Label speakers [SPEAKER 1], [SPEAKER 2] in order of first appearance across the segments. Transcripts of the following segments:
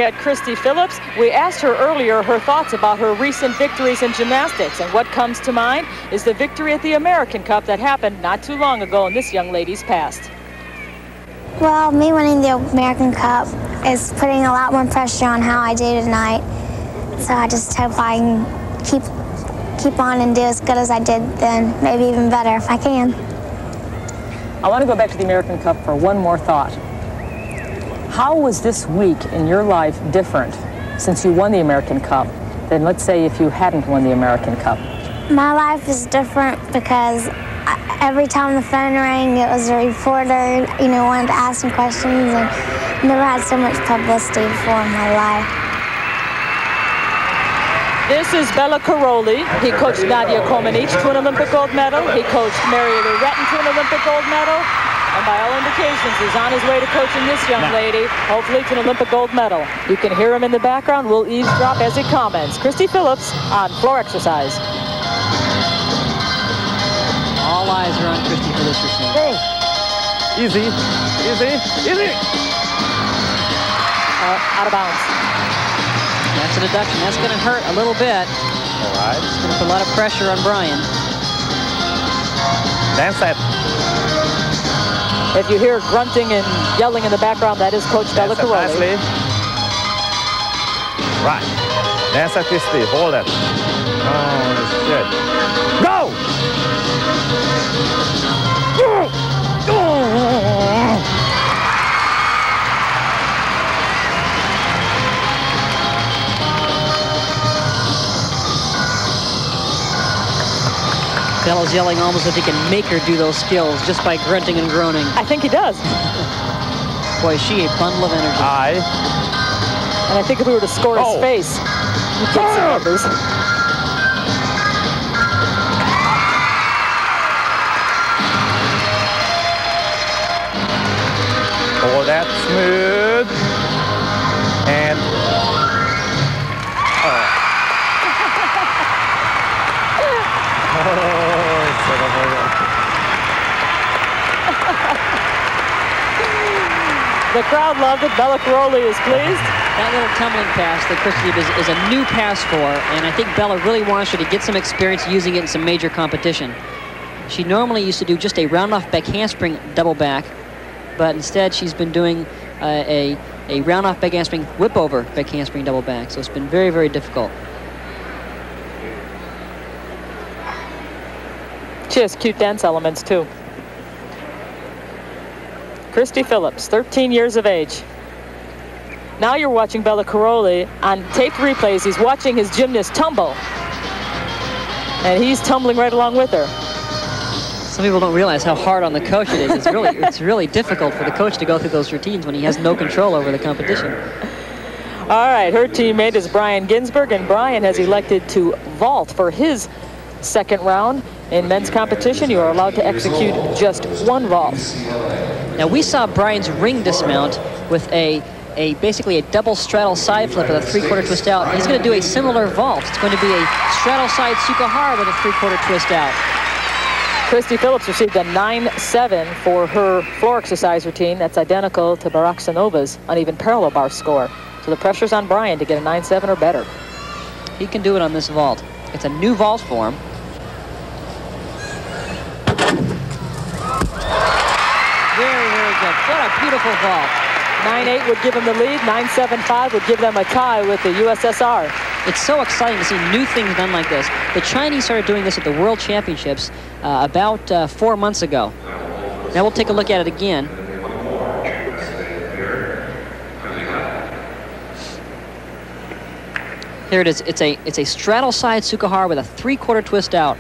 [SPEAKER 1] At Christy Phillips, we asked her earlier her thoughts about her recent victories in gymnastics, and what comes to mind is the victory at the American Cup that happened not too long ago in this young lady's past.
[SPEAKER 2] Well, me winning the American Cup is putting a lot more pressure on how I do tonight, so I just hope I can keep on and do as good as I did then, maybe even better if I can.
[SPEAKER 1] I want to go back to the American Cup for one more thought. How was this week in your life different since you won the American Cup than, let's say, if you hadn't won the American Cup?
[SPEAKER 2] My life is different because every time the phone rang, it was a reporter, wanted to ask me questions, and never had so much publicity before in my life.
[SPEAKER 1] This is Bella Caroli. He coached Nadia Comaneci to an Olympic gold medal. He coached Marietta Retton to an Olympic gold medal. And by all indications, he's on his way to coaching this young lady, hopefully to an Olympic gold medal. You can hear him in the background. We'll eavesdrop as he comments. Christy Phillips on floor exercise.
[SPEAKER 3] All eyes are on Christy for this routine.
[SPEAKER 4] Go. Easy, easy, easy.
[SPEAKER 1] Out of bounds.
[SPEAKER 3] That's a deduction. That's going to hurt a little bit.
[SPEAKER 4] All right.
[SPEAKER 3] It's going to put a lot of pressure on Brian.
[SPEAKER 4] Dance that.
[SPEAKER 1] If you hear grunting and yelling in the background, that is Coach Bella Caroli.
[SPEAKER 4] Right. Dance at this speed. Hold it. Oh, that's good. Go!
[SPEAKER 3] Bella's yelling almost if he can make her do those skills just by grunting and groaning.
[SPEAKER 1] I think he does.
[SPEAKER 3] Boy, is she a bundle of energy.
[SPEAKER 4] Aye.
[SPEAKER 1] And I think if we were to score his face, he'd get some numbers.
[SPEAKER 4] Oh, that's smooth. And
[SPEAKER 1] the crowd loved it. Bella Caroli is pleased.
[SPEAKER 3] That little tumbling pass that Christy did is a new pass for her, and I think Bella really wants her to get some experience using it in some major competition. She normally used to do just a round-off back handspring double back, but instead she's been doing a round-off back handspring whip-over back handspring double back, so it's been very, very difficult.
[SPEAKER 1] She has cute dance elements, too. Christy Phillips, 13 years of age. Now you're watching Bella Caroli on taped replays. He's watching his gymnast tumble, and he's tumbling right along with her.
[SPEAKER 3] Some people don't realize how hard on the coach it is. It's really difficult for the coach to go through those routines when he has no control over the competition.
[SPEAKER 1] All right, her teammate is Brian Ginsberg, and Brian has elected to vault for his second round. In men's competition, you are allowed to execute just one vault.
[SPEAKER 3] Now, we saw Brian's ring dismount with basically a double straddle side flip with a three-quarter twist out. He's going to do a similar vault. It's going to be a straddle side Sukahara with a three-quarter twist out.
[SPEAKER 1] Christy Phillips received a 9-7 for her floor exercise routine. That's identical to Baraksanova's uneven parallel bar score. So the pressure's on Brian to get a 9-7 or better.
[SPEAKER 3] He can do it on this vault. It's a new vault for him. Very, very good. What a beautiful vault.
[SPEAKER 1] 9-8 would give him the lead. 9-7-5 would give them a tie with the USSR.
[SPEAKER 3] It's so exciting to see new things done like this. The Chinese started doing this at the World Championships about 4 months ago. Now we'll take a look at it again. Here it is. It's a straddle side Sukahara with a three-quarter twist out.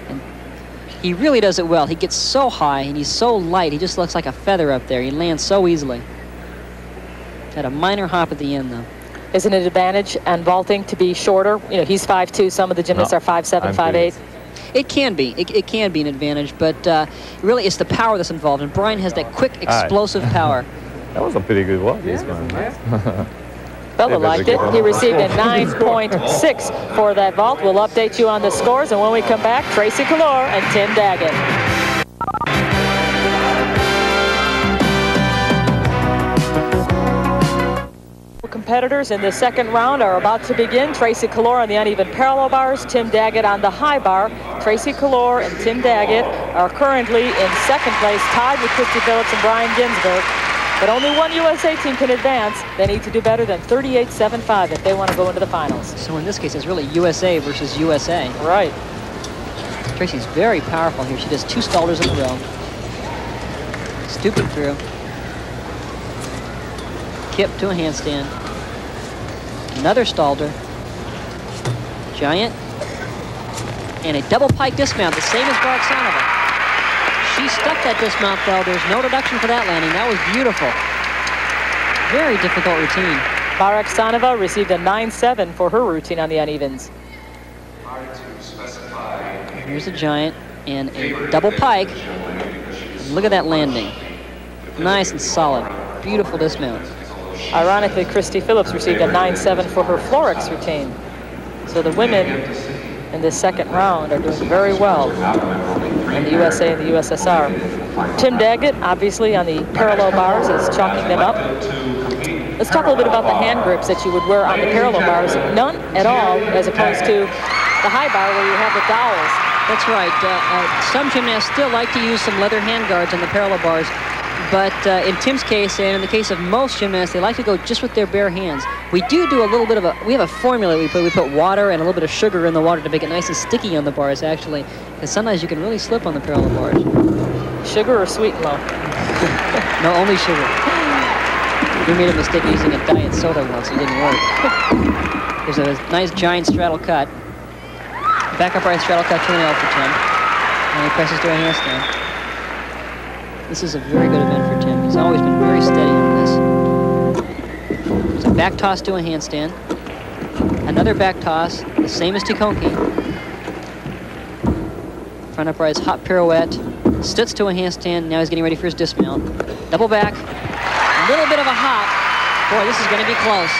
[SPEAKER 3] And he really does it well. He gets so high and he's so light. He just looks like a feather up there. He lands so easily. Had a minor hop at the end, though.
[SPEAKER 1] Isn't it an advantage on vaulting to be shorter? You know, he's 5'2". Some of the gymnasts are 5'7", 5'8".
[SPEAKER 3] It can be. It can be an advantage, but really it's the power that's involved. And Brian has that quick, explosive power.
[SPEAKER 4] That was a pretty good walk.
[SPEAKER 1] Bella liked it. He received a 9.6 for that vault. We'll update you on the scores, and when we come back, Tracy Kalor and Tim Daggett. competitors in the second round are about to begin. Tracy Calore on the uneven parallel bars, Tim Daggett on the high bar. Tracy Calore and Tim Daggett are currently in second place, tied with Christy Phillips and Brian Ginsberg. But only one USA team can advance. They need to do better than 38.75 if they want to go into the finals.
[SPEAKER 3] So in this case, it's really USA versus USA.
[SPEAKER 1] Right.
[SPEAKER 3] Tracy's very powerful here. She does 2 stallers in a row. Stooping through. Kip to a handstand. Another stalder. Giant. And a double pike dismount, the same as Barksanova. She stuck that dismount, though. There's no deduction for that landing. That was beautiful. Very difficult routine.
[SPEAKER 1] Barksanova received a 9.7 for her routine on the unevens.
[SPEAKER 3] Here's a giant and a double pike. Look at that landing. Nice and solid. Beautiful dismount.
[SPEAKER 1] Ironically, Christy Phillips received a 9.7 for her Florex routine. So the women in this second round are doing very well in the USA and the USSR. Tim Daggett, obviously, on the parallel bars is chalking them up. Let's talk a little bit about the hand grips that you would wear on the parallel bars. None at all, as opposed to the high bar where you have the dowels.
[SPEAKER 3] That's right. Some gymnasts still like to use some leather hand guards on the parallel bars. But in Tim's case, and in the case of most gymnasts, they like to go just with their bare hands. We do a little bit of we have a formula we put water and a little bit of sugar in the water to make it nice and sticky on the bars, actually. Because sometimes you can really slip on the parallel bars.
[SPEAKER 1] Sugar or sweet, Mo?
[SPEAKER 3] No, only sugar. We made a mistake using a diet soda once. It didn't work. There's a nice giant straddle cut. Back upright straddle cut 2.0 for Tim. And he presses to a handstand. This is a very good event for Tim. He's always been very steady on this. So back toss to a handstand. Another back toss, the same as Tikonki. Front upright hop pirouette. Stutz to a handstand. Now he's getting ready for his dismount. Double back. A little bit of a hop. Boy, this is going to be close.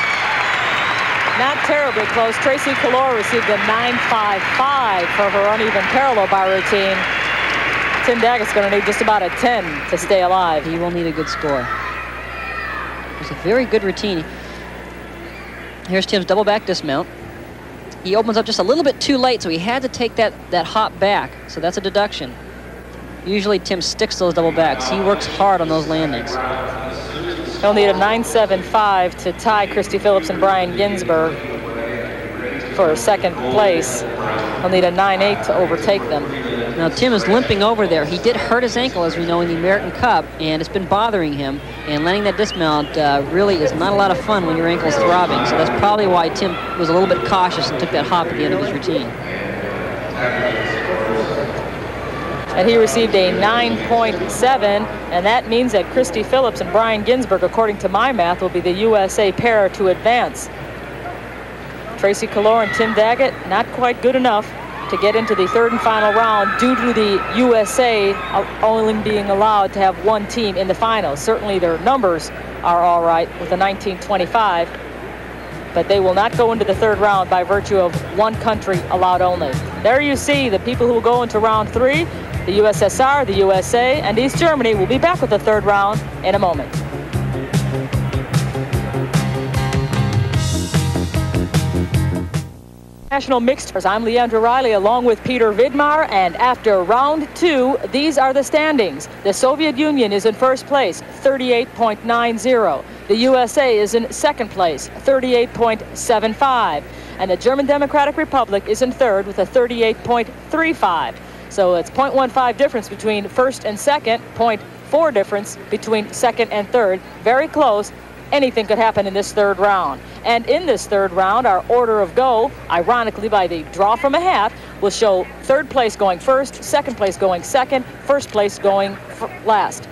[SPEAKER 1] Not terribly close. Tracy Calore received a 9.55 for her uneven parallel bar routine. Tim Daggett's going to need just about a 10 to stay alive.
[SPEAKER 3] He will need a good score. It's a very good routine. Here's Tim's double back dismount. He opens up just a little bit too late, so he had to take that hop back. So that's a deduction. Usually Tim sticks those double backs. He works hard on those landings.
[SPEAKER 1] He'll need a 9.75 to tie Christy Phillips and Brian Ginsberg for second place. He'll need a 9.8 to overtake them.
[SPEAKER 3] Now Tim is limping over there. He did hurt his ankle, as we know, in the American Cup, and it's been bothering him. And landing that dismount really is not a lot of fun when your ankle's throbbing. So that's probably why Tim was a little bit cautious and took that hop at the end of his routine.
[SPEAKER 1] And he received a 9.7, and that means that Christy Phillips and Brian Ginsberg, according to my math, will be the USA pair to advance. Tracy Calore and Tim Daggett, not quite good enough to get into the third and final round due to the USA only being allowed to have one team in the finals. Certainly their numbers are all right with a 19.25, but they will not go into the third round by virtue of one country allowed only. There you see the people who will go into round 3. The USSR, the USA, and East Germany will be back with the third round in a moment. National Mixed. I'm Leandra Riley along with Peter Vidmar, and after round 2, these are the standings. The Soviet Union is in first place, 38.90. The USA is in second place, 38.75. And the German Democratic Republic is in third with a 38.35. So it's 0.15 difference between first and second, 0.4 difference between second and third. Very close. Anything could happen in this third round. And in this third round, our order of go, ironically by the draw from a hat, will show third place going first, second place going second, first place going last.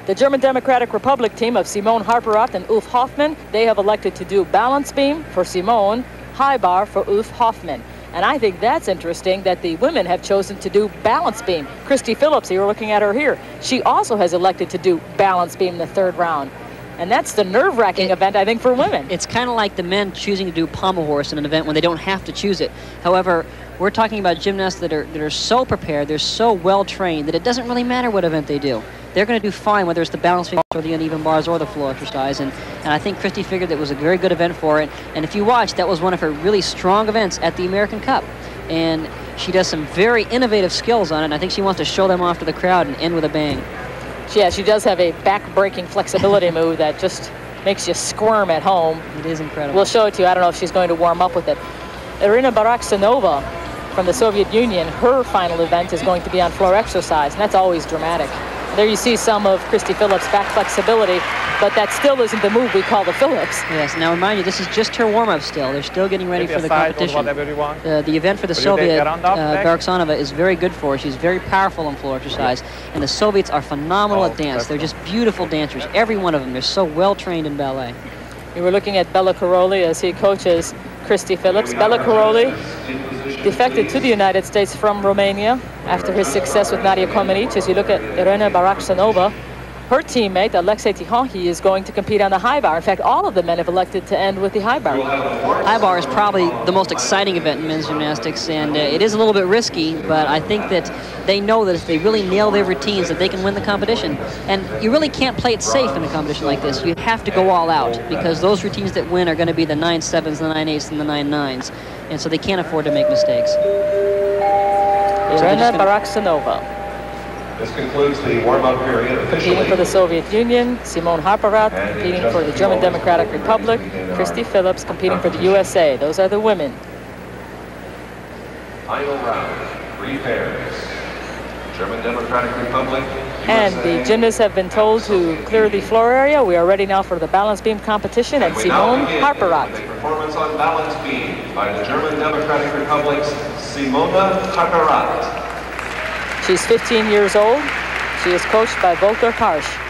[SPEAKER 1] The German Democratic Republic team of Simone Harperath and Ulf Hoffmann, they have elected to do balance beam for Simone, high bar for Ulf Hoffmann. And I think that's interesting that the women have chosen to do balance beam. Christy Phillips, you're looking at her here, she also has elected to do balance beam in the third round. And that's the nerve-wracking event, I think, for women.
[SPEAKER 3] It's kind of like the men choosing to do pommel horse in an event when they don't have to choose it. However, we're talking about gymnasts that are so prepared, they're so well-trained, that it doesn't really matter what event they do. They're going to do fine, whether it's the balance beam or the uneven bars or the floor exercise. And And I think Christy figured that was a very good event for it. And if you watch, that was one of her really strong events at the American Cup. And she does some very innovative skills on it, and I think she wants to show them off to the crowd and end with a bang.
[SPEAKER 1] Yeah, she does have a back-breaking flexibility move that just makes you squirm at home.
[SPEAKER 3] It is incredible.
[SPEAKER 1] We'll show it to you. I don't know if she's going to warm up with it. Irina Baraksanova from the Soviet Union, her final event is going to be on floor exercise, and that's always dramatic. There you see some of Christy Phillips' back flexibility, but that still isn't the move we call the Phillips.
[SPEAKER 3] Yes, now remind you, this is just her warm-up still. They're still getting ready for the competition. The event for the Soviet, Baraksanova, is very good for her. She's very powerful in floor exercise, and the Soviets are phenomenal at dance. They're just beautiful dancers, every one of them. They're so well-trained in ballet.
[SPEAKER 1] We were looking at Bela Karolyi as he coaches Christy Phillips. Bela Karolyi defected to the United States from Romania after his success with Nadia Comaneci. As you look at Irina Baraksanova, her teammate, Alexei Tikhonki, is going to compete on the high bar. In fact, all of the men have elected to end with the high bar.
[SPEAKER 3] High bar is probably the most exciting event in men's gymnastics, and it is a little bit risky, but I think that they know that if they really nail their routines, that they can win the competition. And you really can't play it safe in a competition like this. You have to go all out, because those routines that win are going to be the 9-7s, the 9-8s, and the 9-9s, and so they can't afford to make mistakes.
[SPEAKER 1] Irina Baraksanova.
[SPEAKER 5] This concludes the warm-up period officially.
[SPEAKER 1] Competing for the Soviet Union, Simone Harparat competing for the German Democratic Republic, Christy Phillips competing for the USA. Those are the women.
[SPEAKER 5] Final round, 3 pairs. German Democratic Republic,
[SPEAKER 1] And the gymnasts have been told to clear the floor area. We are ready now for the balance beam competition, and Simone Harparat.
[SPEAKER 5] The performance on balance beam by the German Democratic Republic's Simona Harparat.
[SPEAKER 1] She's 15 years old. She is coached by Volker Karsch.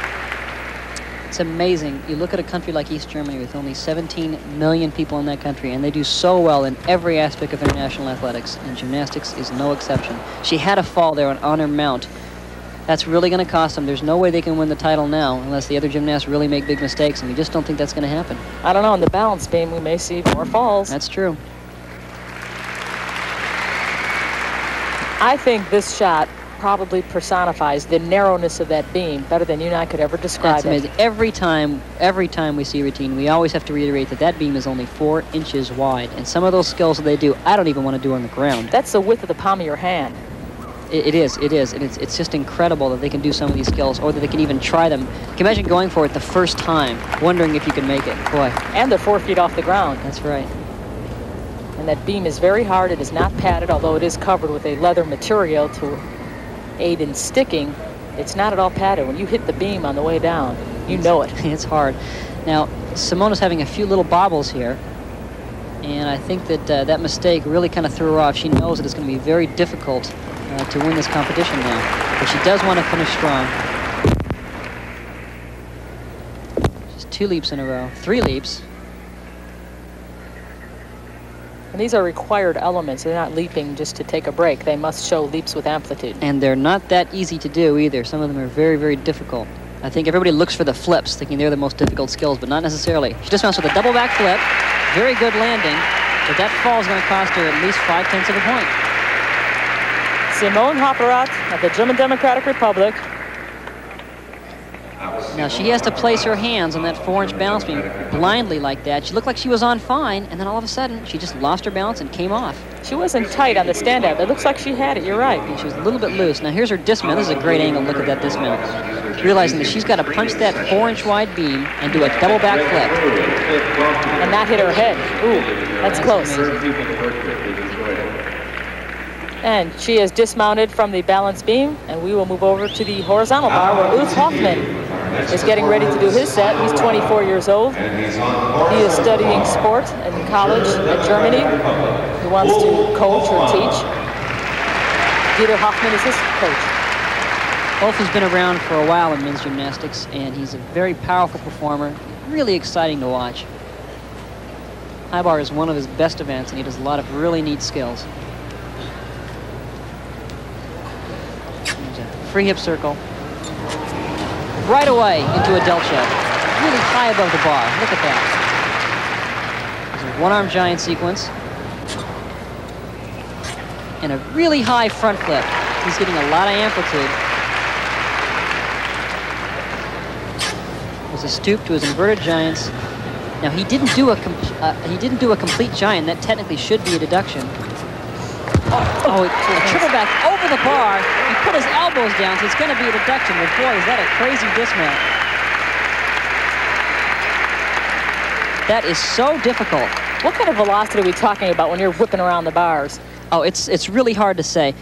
[SPEAKER 3] It's amazing. You look at a country like East Germany with only 17 million people in that country, and they do so well in every aspect of international athletics, and gymnastics is no exception. She had a fall there on her mount. That's really going to cost them. There's no way they can win the title now unless the other gymnasts really make big mistakes, and we just don't think that's going to happen.
[SPEAKER 1] I don't know. In the balance beam, we may see more falls.
[SPEAKER 3] That's true.
[SPEAKER 1] I think this shot probably personifies the narrowness of that beam better than you and I could ever describe
[SPEAKER 3] That's amazing. Every time we see a routine, we always have to reiterate that that beam is only 4 inches wide. And some of those skills that they do, I don't even want to do on the ground.
[SPEAKER 1] That's the width of the palm of your hand.
[SPEAKER 3] It is. And it's just incredible that they can do some of these skills, or that they can even try them. You can imagine going for it the first time, wondering if you can make it. Boy.
[SPEAKER 1] And they're 4 feet off the ground.
[SPEAKER 3] That's right.
[SPEAKER 1] And that beam is very hard. It is not padded, although it is covered with a leather material to aid in sticking. It's not at all padded. When you hit the beam on the way down, you know it.
[SPEAKER 3] It's hard. Now, Simona's having a few little bobbles here, and I think that that mistake really kind of threw her off. She knows that it's going to be very difficult to win this competition now, but she does want to finish strong. Just 2 leaps in a row, 3 leaps.
[SPEAKER 1] And these are required elements. They're not leaping just to take a break. They must show leaps with amplitude.
[SPEAKER 3] And they're not that easy to do either. Some of them are very, very difficult. I think everybody looks for the flips, thinking they're the most difficult skills, but not necessarily. She just mounts with a double back flip. Very good landing, but that fall is going to cost her at least 5/10 of a point.
[SPEAKER 1] Simone Harparat of the German Democratic Republic.
[SPEAKER 3] Now she has to place her hands on that 4-inch balance beam blindly like that. She looked like she was on fine, and then all of a sudden she just lost her balance and came off.
[SPEAKER 1] She wasn't tight on the stand-up. It looks like she had it. You're right.
[SPEAKER 3] And she was a little bit loose. Now here's her dismount. This is a great angle. Look at that dismount. Realizing that she's got to punch that 4-inch wide beam and do a double back flip.
[SPEAKER 1] And not hit her head. Ooh, that's close.
[SPEAKER 3] Amazing.
[SPEAKER 1] And she is dismounted from the balance beam, and we will move over to the horizontal bar where Ulf Hoffman is getting ready to do his set. He's 24 years old. He is studying sport in college at Germany. He wants to coach or teach. Dieter Hoffman is his coach.
[SPEAKER 3] Ulf has been around for a while in men's gymnastics, and he's a very powerful performer. Really exciting to watch. High bar is one of his best events, and he does a lot of really neat skills. There's a free hip circle. Right away into a delta. Really high above the bar. Look at that. There's a one-arm giant sequence. And a really high front flip. He's getting a lot of amplitude. There's a stoop to his inverted giants. Now he didn't do a complete giant. That technically should be a deduction. Oh, a triple back over the bar. He put his elbows down, so it's going to be a deduction. But boy, is that a crazy dismount. That is so difficult.
[SPEAKER 1] What kind of velocity are we talking about when you're whipping around the bars?
[SPEAKER 3] Oh, it's really hard to say.